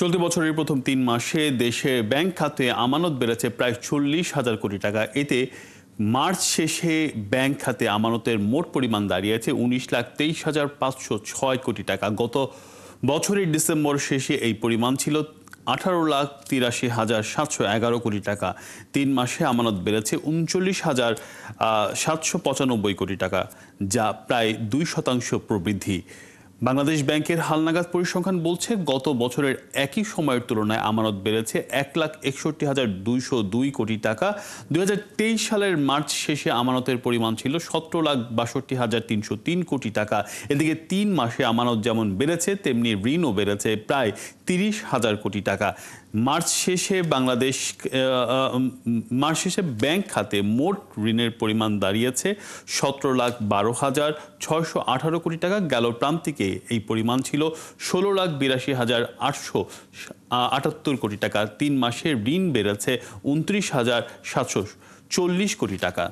চলতি বছরের প্রথম ৩ মাসে দেশে ব্যাংক খাতে আমানত বেড়েছে প্রায় ৪০,০০০ কোটি টাকা। এতে মার্চ শেষে ব্যাংক খাতে আমানতের মোট পরিমাণ দাঁড়িয়েছে ১৯,২৩,৫০৬ কোটি টাকা। গত বছরের ডিসেম্বর শেষে এই পরিমাণ ছিল ১৮,৮৩,৭১১ কোটি টাকা। ৩ মাসে আমানত বেড়েছে ৩৯,৭৯৫ কোটি টাকা, যা প্রায় ২% প্রবৃদ্ধি। বাংলাদেশ ব্যাংকের হালনাগাদ পরিসংখ্যান বলছে, গত বছরের একই সময়ের তুলনায় আমানত বেড়েছে ১,৬১,২০২ কোটি টাকা। ২০২৩ সালের মার্চ শেষে আমানতের পরিমাণ ছিল ১৭,৬২,৩০৩ কোটি টাকা। এদিকে ৩ মাসে আমানত যেমন বেড়েছে, তেমনি ঋণও বেড়েছে প্রায় ৩০,০০০ কোটি টাকা। মার্চ শেষে ব্যাংক খাতে মোট ঋণের পরিমাণ দাঁড়িয়েছে ১৭,১২,৬১৮ কোটি টাকা। গেল প্রান্তিকে এই পরিমাণ ছিল ১৬,৮২,৮৭ কোটি টাকা। ৩ মাসে ঋণ বেড়েছে ২৯,৭৪০ কোটি টাকা।